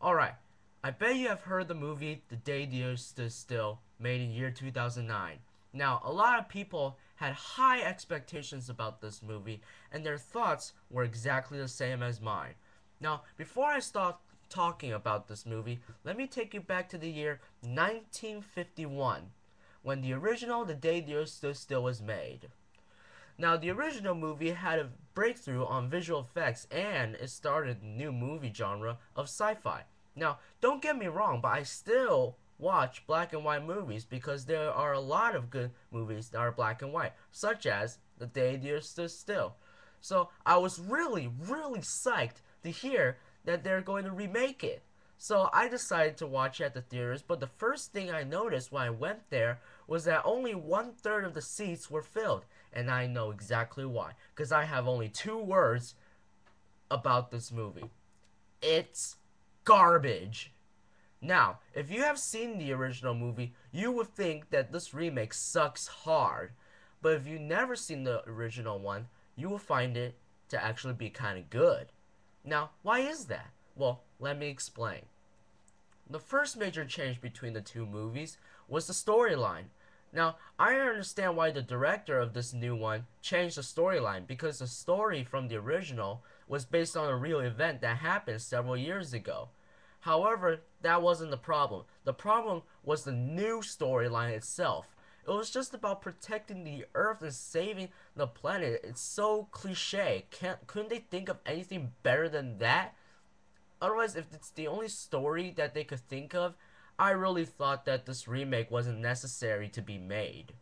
Alright, I bet you have heard the movie The Day the Earth Stood Still, made in year 2009. Now, a lot of people had high expectations about this movie, and their thoughts were exactly the same as mine. Now, before I start talking about this movie, let me take you back to the year 1951, when the original The Day the Earth Stood Still was made. Now, the original movie had a breakthrough on visual effects and it started a new movie genre of sci-fi. Now, don't get me wrong, but I still watch black and white movies because there are a lot of good movies that are black and white, such as The Day the Earth Stood Still. So I was really psyched to hear that they're going to remake it. So I decided to watch it at the theaters, but the first thing I noticed when I went there was that only 1/3 of the seats were filled. And I know exactly why. Because I have only 2 words about this movie. It's garbage. Now, if you have seen the original movie, you would think that this remake sucks hard. But if you've never seen the original one, you will find it to actually be kind of good. Now, why is that? Well, let me explain. The first major change between the two movies was the storyline. Now, I understand why the director of this new one changed the storyline because the story from the original was based on a real event that happened several years ago. However, that wasn't the problem. The problem was the new storyline itself. It was just about protecting the Earth and saving the planet. It's so cliche. Couldn't they think of anything better than that? Otherwise, if it's the only story that they could think of, I really thought that this remake wasn't necessary to be made.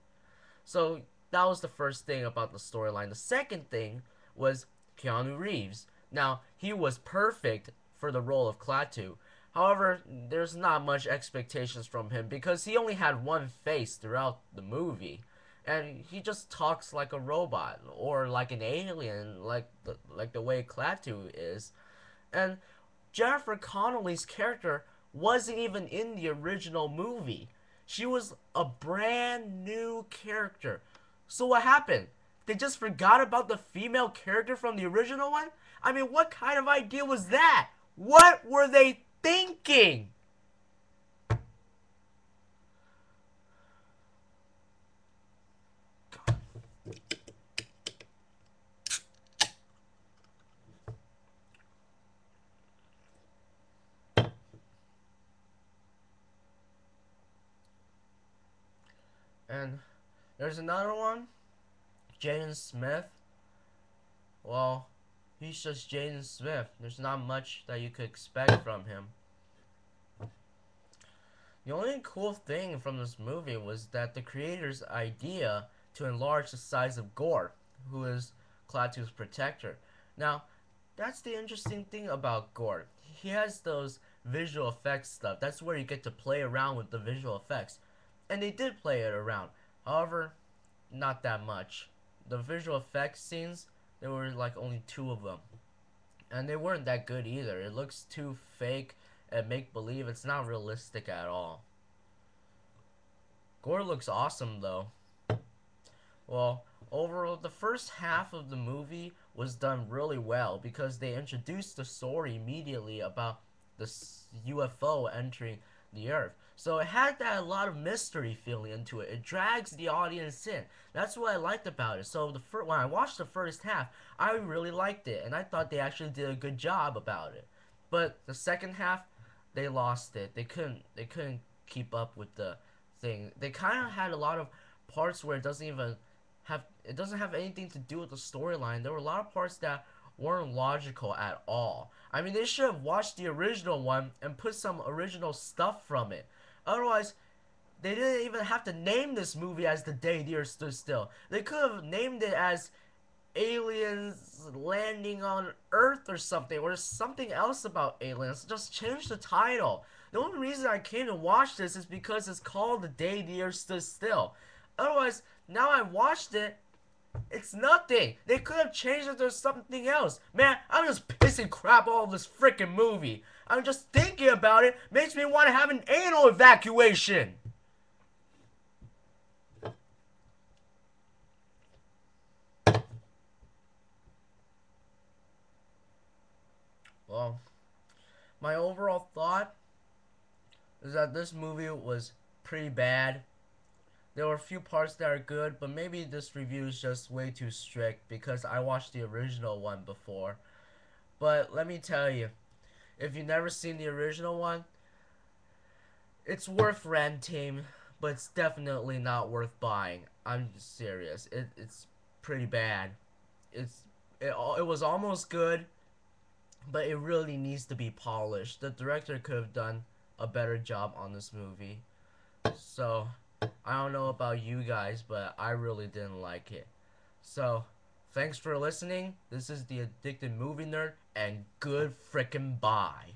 So that was the first thing about the storyline. The second thing was Keanu Reeves. Now, he was perfect for the role of Klaatu. However, there's not much expectations from him because he only had one face throughout the movie. And he just talks like a robot or like an alien, like the way Klaatu is. And Jennifer Connelly's character wasn't even in the original movie. She was a brand new character. So what happened? They just forgot about the female character from the original one? I mean, what kind of idea was that? What were they thinking? And there's another one, Jaden Smith. Well, he's just Jaden Smith. There's not much that you could expect from him. The only cool thing from this movie was that the creator's idea to enlarge the size of Gore, who is Klaatu's protector. Now, that's the interesting thing about Gore. He has those visual effects stuff. That's where you get to play around with the visual effects. And they did play it around. However, not that much. The visual effects scenes, there were like only 2 of them. And they weren't that good either. It looks too fake and make-believe. It's not realistic at all. Gore looks awesome though. Well, overall, the first half of the movie was done really well because they introduced the story immediately about the UFO entering the Earth. So it had that a lot of mystery feeling into it. It drags the audience in. That's what I liked about it. So when I watched the first half, I really liked it, and I thought they actually did a good job about it. But the second half, they lost it. They couldn't keep up with the thing. They kind of had a lot of parts where it doesn't have anything to do with the storyline. There were a lot of parts that weren't logical at all. I mean, they should have watched the original one and put some original stuff from it. Otherwise, they didn't even have to name this movie as The Day the Earth Stood Still. They could have named it as Aliens Landing on Earth or something, or something else about aliens. Just change the title. The only reason I came to watch this is because it's called The Day the Earth Stood Still. Otherwise, now I watched it, it's nothing. They could have changed it to something else. Man, I'm just pissing crap all this freaking movie. I'm just thinking about it. Makes me want to have an anal evacuation. Well, My overall thought is that this movie was pretty bad. There were a few parts that are good, but maybe this review is just way too strict because I watched the original one before. But let me tell you, if you've never seen the original one, it's worth renting, but it's definitely not worth buying. I'm serious. It's pretty bad. It was almost good, but it really needs to be polished. The director could have done a better job on this movie. So, I don't know about you guys, but I really didn't like it. So, thanks for listening. This is the Addicted Movie Nerd, and good frickin' bye.